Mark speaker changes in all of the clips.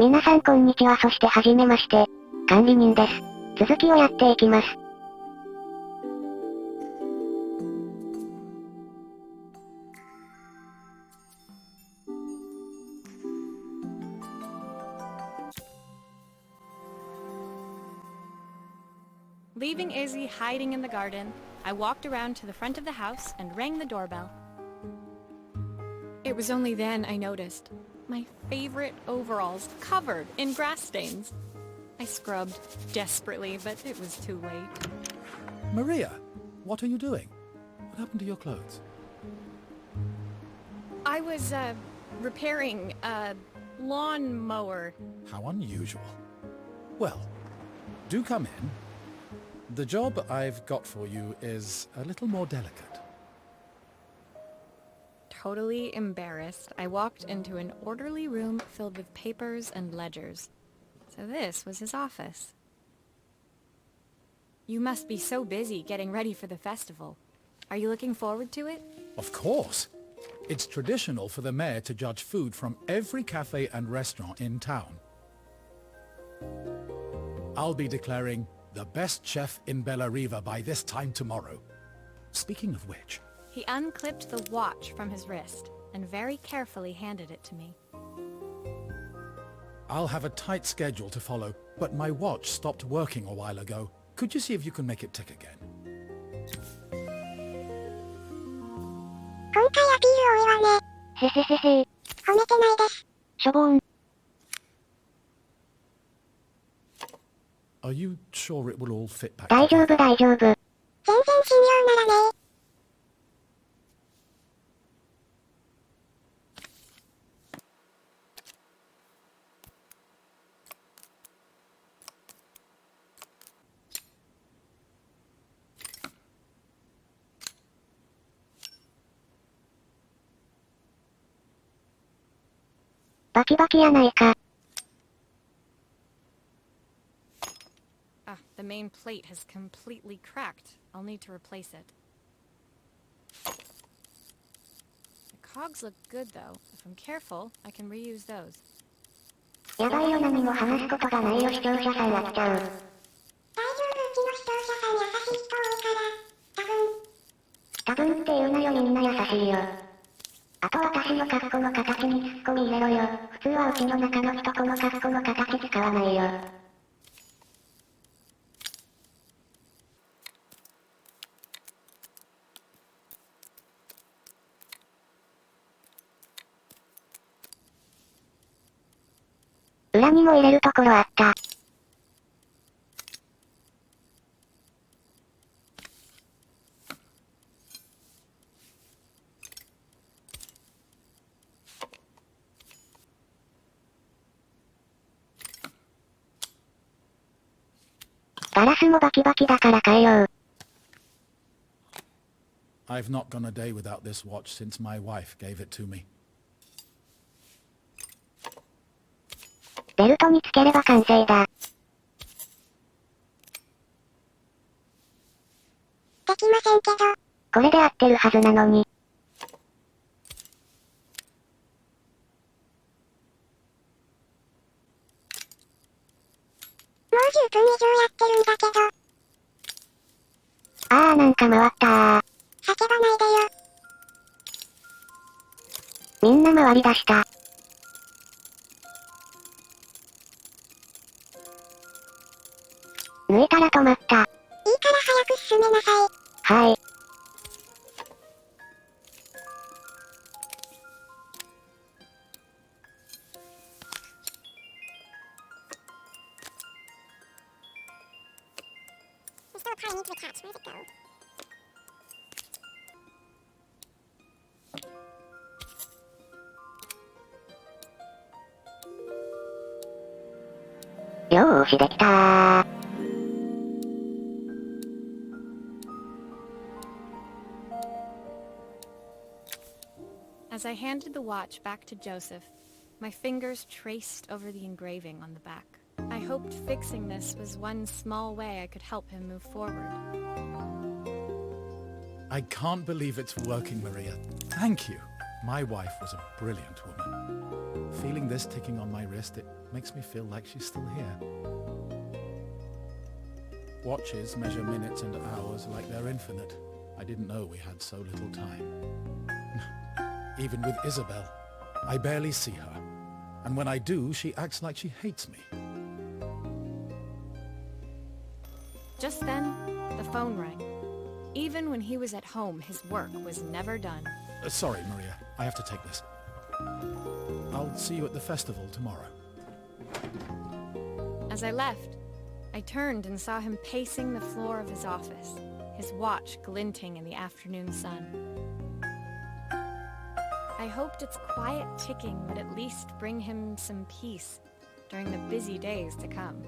Speaker 1: 皆さんこんにちは、そしてはじめまして。管理人です。続きをやっていきます。
Speaker 2: Leaving Izzy hiding in the garden, I walked around to the front of the house and rang the doorbell. It was only then I noticed my favorite overalls covered in grass stains. I scrubbed desperately, but it was too late.
Speaker 3: Maria, what are you doing? What happened to your clothes?
Speaker 2: I was, repairing a lawn mower.
Speaker 3: How unusual. Well, do come in. The job I've got for you is a little more delicate.
Speaker 2: Totally embarrassed, I walked into an orderly room filled with papers and ledgers. So this was his office. You must be so busy getting ready for the festival. Are you looking forward to it?
Speaker 3: Of course. It's traditional for the mayor to judge food from every cafe and restaurant in town. I'll be declaring the best chef in Bella Riva by this time tomorrow. Speaking of which...
Speaker 2: He unclipped the watch from his wrist and very carefully handed it to me.
Speaker 3: I'll have a tight schedule to follow, but my watch stopped working a while ago. Could you see if you can make it tick again?
Speaker 1: 今回アピール多いわね。へへへへ。褒めてないです。しょぼーん。
Speaker 3: Are you sure it will all fit back?
Speaker 1: 大丈夫大丈夫。全然信用ならね。バキバキやないか。
Speaker 2: The main plate has completely cracked. I'll need to replace it. The cogs look good though. If I'm careful, I can reuse those.
Speaker 1: やばいよ、何も話すことがないよ、視聴者さん飽きちゃう。大丈夫、うちの視聴者さん優しい人多いから、多分って言うなよ、みんな優しいよ。あと私のカッコの形にツッコミ入れろよ。普通はうちの中の人このカッコの形使わないよ。裏にも入れるところあった。ガラスもバキバキだから変えよう。
Speaker 3: I've not gone a day without this watch since my wife gave it to me.
Speaker 1: ベルトにつければ完成だ。できませんけど。これで合ってるはずなのに。もう10分以上やってるんだけど。あーなんか回ったー。叫ばないでよ。みんな回り出した。抜いたら止まった。いいから早く進めなさい。はい。よーしできたー。
Speaker 2: As I handed the watch back to Joseph, my fingers traced over the engraving on the back. I hoped fixing this was one small way I could help him move forward.
Speaker 3: I can't believe it's working, Maria. Thank you. My wife was a brilliant woman. Feeling this ticking on my wrist, it makes me feel like she's still here. Watches measure minutes and hours like they're infinite. I didn't know we had so little time. Even with Isabel, I barely see her. And when I do, she acts like she hates me.
Speaker 2: Just then, the phone rang. Even when he was at home, his work was never done.
Speaker 3: Sorry, Maria. I have to take this. I'll see you at the festival tomorrow.
Speaker 2: As I left, I turned and saw him pacing the floor of his office, his watch glinting in the afternoon sun. I hoped its quiet ticking would at least bring him some peace during the busy days to come.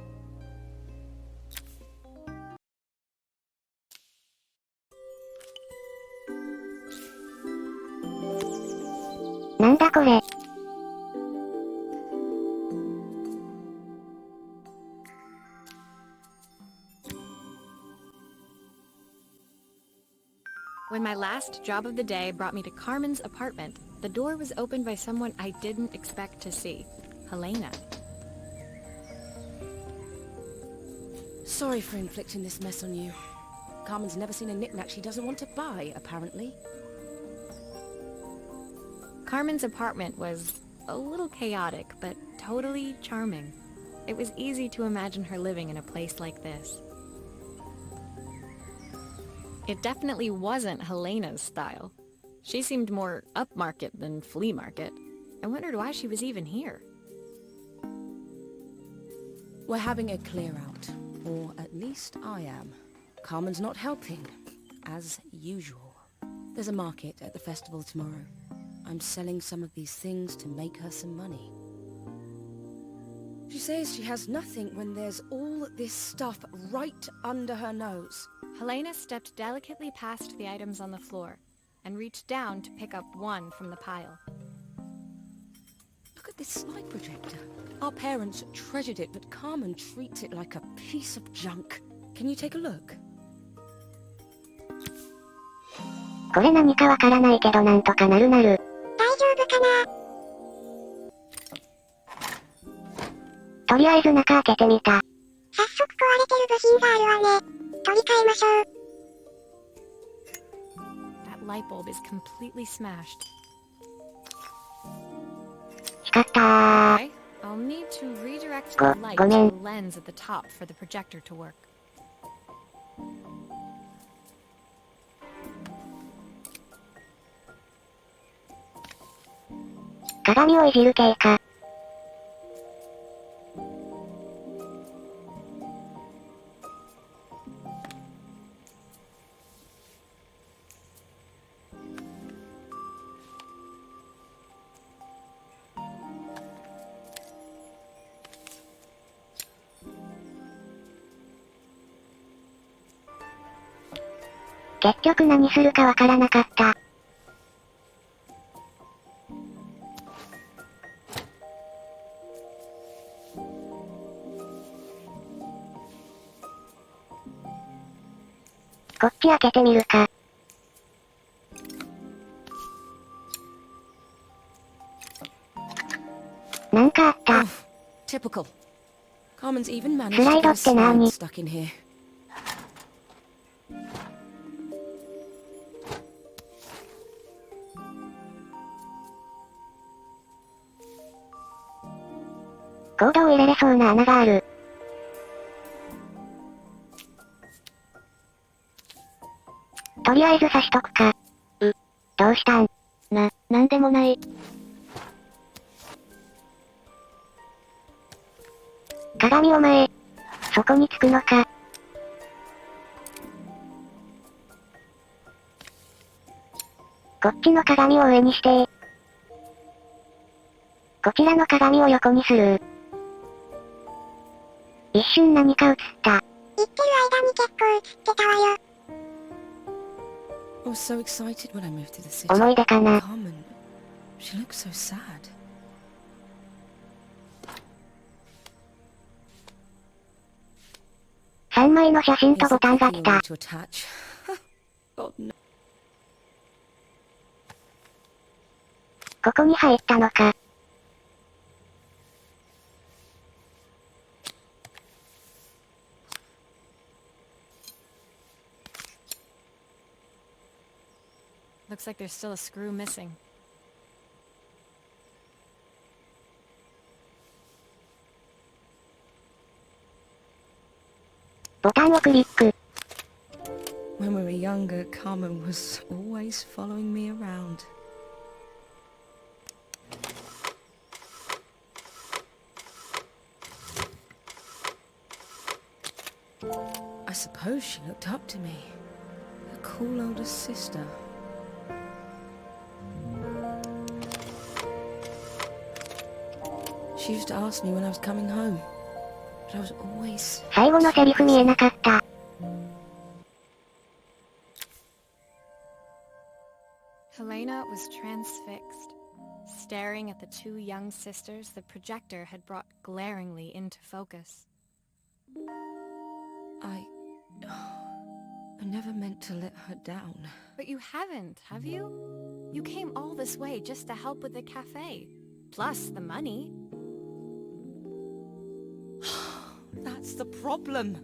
Speaker 2: When my last job of the day brought me to Carmen's apartment, the door was opened by someone I didn't expect to see, Helena.
Speaker 4: Sorry for inflicting this mess on you. Carmen's never seen a knick-knack she doesn't want to buy, apparently.
Speaker 2: Carmen's apartment was a little chaotic, but totally charming. It was easy to imagine her living in a place like this. It definitely wasn't Helena's style. She seemed more upmarket than flea market. I wondered why she was even here.
Speaker 4: We're having a clear out, or at least I am. Carmen's not helping, as usual. There's a market at the festival tomorrow. I'm selling some of these things to make her some money. She says she has nothing when there's all this stuff right under her nose.
Speaker 2: Helena stepped delicately past the items on the floor and reached down to pick up one from the pile.
Speaker 4: Look at this slide projector. Our parents treasured it, but Carmen treats it like a piece of junk. Can you take a look?
Speaker 1: これ何かわからないけどなんとかなる。大丈夫かな。とりあえず中開けてみた。早速壊れてる部品があるわね。取り替えましょう。
Speaker 2: That light bulb is completely smashed.
Speaker 1: 光ったー。
Speaker 2: Okay, I'll need to redirect the light to the lens at the top for the projector to work.
Speaker 1: 「鏡をいじる系か。結局何するかわからなかった。こっち開けてみるか。なんかあった。
Speaker 4: Typical. Carmen's even managed
Speaker 1: スラ
Speaker 4: to
Speaker 1: イド
Speaker 4: get a
Speaker 1: って何？
Speaker 4: slide stuck in here.
Speaker 1: コードを入れれそうな穴がある。とりあえず刺しとくか。どうしたん？なんでもない。鏡お前。そこにつくのか。こっちの鏡を上にして。こちらの鏡を横にする。一瞬何か映った。言ってる間に結構映ってたわよ。
Speaker 4: I was so excited when I moved to the city.
Speaker 1: 思い出かな。
Speaker 4: Carmen, she looks so sad.
Speaker 1: 3枚の写真と
Speaker 4: Here's
Speaker 1: ボ
Speaker 4: a
Speaker 1: タンが
Speaker 4: copy
Speaker 1: 来
Speaker 4: you'll
Speaker 1: た。
Speaker 4: need to attach. God no.
Speaker 1: ここに入ったのか。
Speaker 2: Looks like there's still a screw missing.
Speaker 1: ボタンをクリック。
Speaker 4: When we were younger, Carmen was always following me around. I suppose she looked up to me. A cool older sister. She used to ask me when I was coming home. But I was always...
Speaker 1: 最後のセリフ見えなかった。
Speaker 2: Helena was transfixed, staring at the two young sisters the projector had brought glaringly into focus.
Speaker 4: I never meant to let her down.
Speaker 2: But you haven't, have you? You came all this way just to help with the cafe, plus the money.
Speaker 4: That's the problem.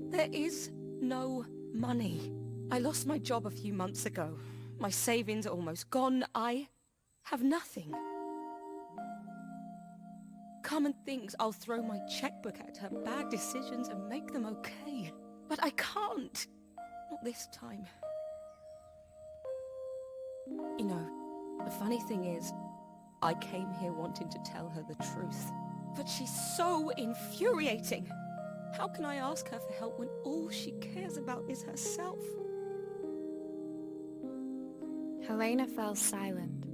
Speaker 4: There is no money. I lost my job a few months ago. My savings are almost gone. I have nothing. Carmen thinks I'll throw my checkbook at her bad decisions and make them okay. But I can't. Not this time. You know, the funny thing is, I came here wanting to tell her the truth. But she's so infuriating. How can I ask her for help when all she cares about is herself?
Speaker 2: Helena fell silent,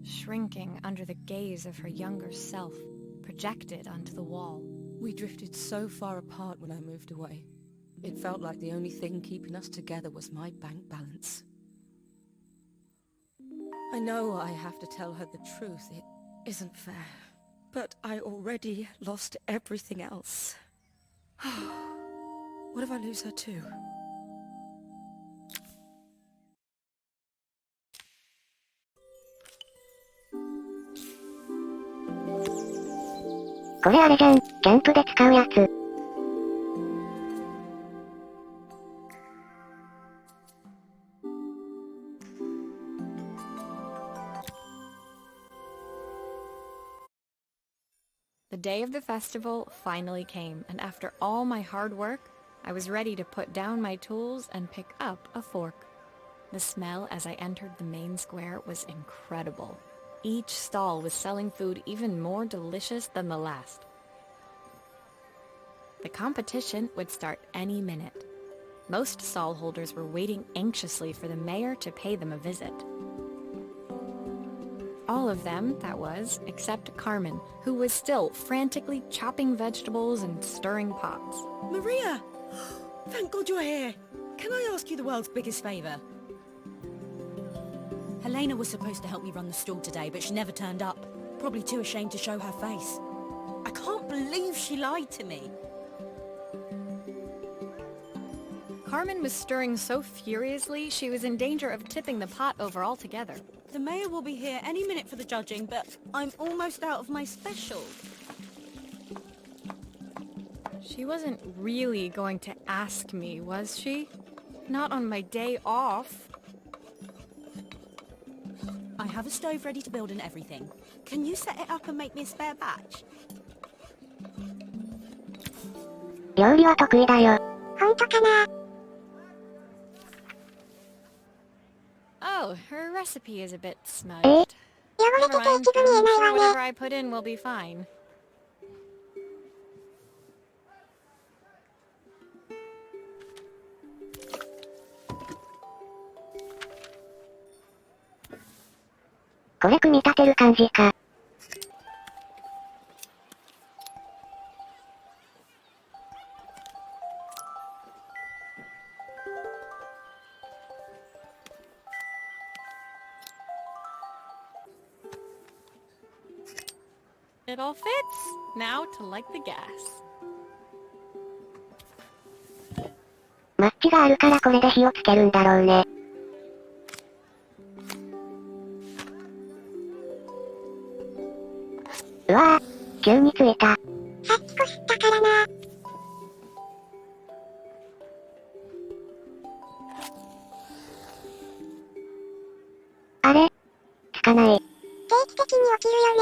Speaker 2: shrinking under the gaze of her younger self, projected onto the wall.
Speaker 4: We drifted so far apart when I moved away. It felt like the only thing keeping us together was my bank balance. I know I have to tell her the truth. It isn't fair. But I already lost everything else. What if I lose her too?
Speaker 1: これあれじゃん、キャンプで使うやつ。
Speaker 2: The day of the festival finally came, and after all my hard work, I was ready to put down my tools and pick up a fork. The smell as I entered the main square was incredible. Each stall was selling food even more delicious than the last. The competition would start any minute. Most stall holders were waiting anxiously for the mayor to pay them a visit. All of them, that was, except Carmen, who was still frantically chopping vegetables and stirring pots.
Speaker 5: Maria! Thank God you're here. Can I ask you the world's biggest favour? Helena was supposed to help me run the stall today, but she never turned up. Probably too ashamed to show her face. I can't believe she lied to me.
Speaker 2: Carmen was stirring so furiously she was in danger of tipping the pot over altogether.
Speaker 5: The mayor will be here any minute for the judging, but I'm almost out of my special.
Speaker 2: She wasn't really going to ask me, was she? Not on my day off.
Speaker 5: I have a stove ready to build and everything. Can you set it up and make me a spare batch?
Speaker 1: 料理は得意だよ。ほんとかな？
Speaker 2: Oh, her recipe is a bit smudged.
Speaker 1: 汚れてて
Speaker 2: Never mind.
Speaker 1: 一部見え
Speaker 2: I'm
Speaker 1: ない
Speaker 2: sure
Speaker 1: わね。
Speaker 2: whatever I put in will be fine.
Speaker 1: 「これ組み立てる感じか。
Speaker 2: It all fits. Now to light the gas.
Speaker 1: マッチがあるからこれで火をつけるんだろうね。急についた。
Speaker 6: さっきこすったからな。
Speaker 1: あれ？つかない。
Speaker 6: 定期的に起きるよ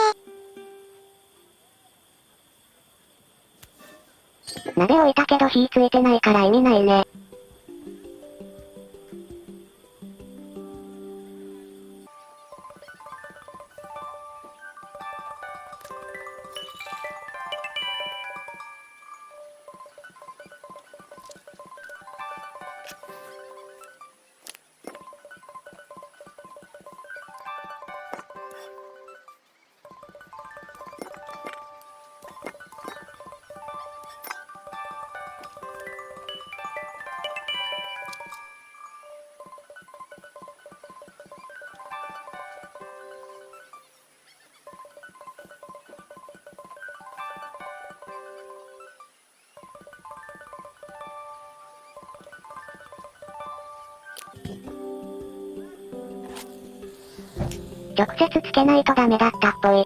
Speaker 6: ね。
Speaker 1: 鍋置いたけど火ついてないから意味ないね。直接つけないとダメだったっぽい。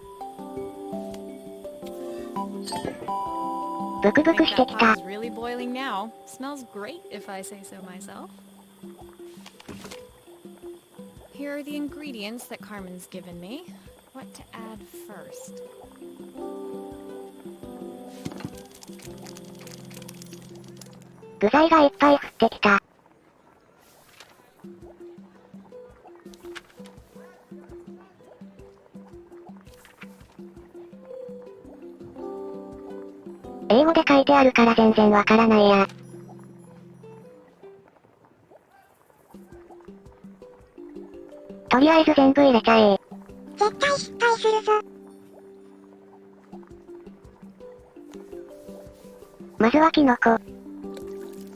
Speaker 1: ブクブクしてきた。
Speaker 2: Pot's really boiling now. Smells great if I say so myself. Here are the ingredients that Carmen's given me. What to add first?
Speaker 1: 具材がいっぱい降ってきた。英語で書いてあるから全然わからないや。とりあえず全部入れちゃえ。
Speaker 6: 絶対失敗するぞ。
Speaker 1: まずはキノコ。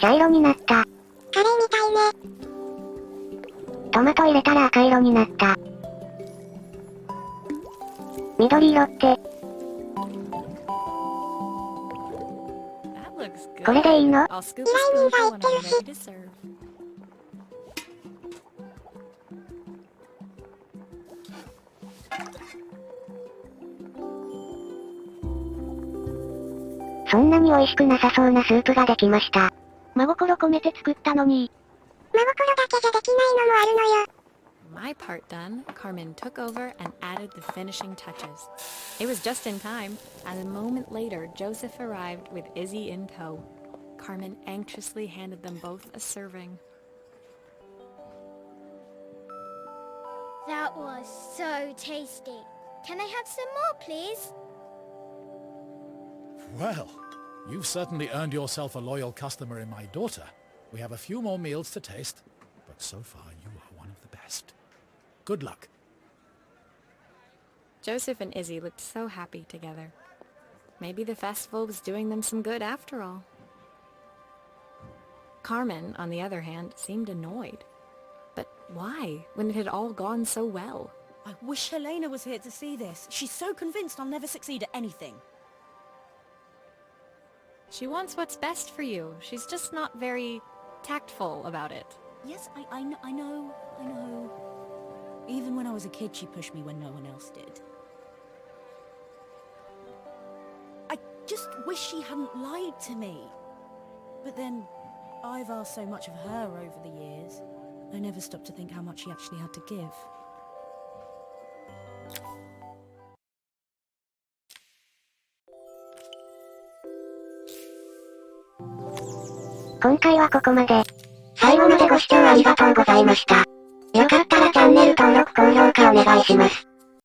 Speaker 1: 茶色になった。
Speaker 6: カレーみたいね。
Speaker 1: トマト入れたら赤色になった。緑色って、これでいいの？
Speaker 2: I'll scoop a spoonful when I'm ready to serve.
Speaker 1: そんなに美味しくなさそうなスープができました。真心込めて作ったのに。
Speaker 6: 真心だけじゃできないのもあるのよ。
Speaker 2: My part done, Carmen took over and added the finishing touches. It was just in time, and a moment later, Joseph arrived with Izzy in tow. Carmen anxiously handed them both a serving.
Speaker 6: That was so tasty. Can I have some more, please?
Speaker 3: Well, you've certainly earned yourself a loyal customer in my daughter. We have a few more meals to taste, but so far you are one of the best. Good luck.
Speaker 2: Joseph and Izzy looked so happy together. Maybe the festival was doing them some good after all. Carmen, on the other hand, seemed annoyed. But why, when it had all gone so well?
Speaker 5: I wish Helena was here to see this. She's so convinced I'll never succeed at anything.
Speaker 2: She wants what's best for you. She's just not very tactful about it.
Speaker 5: Yes, I know. Even when I was a kid, she pushed me when no one else did. I just wish she hadn't lied to me. But then, I've asked so much of her over the years. I never stopped to think how much she actually had to give.
Speaker 1: 今回はここまで。最後までご視聴ありがとうございました。よかったらチャンネル登録高評価お願いします。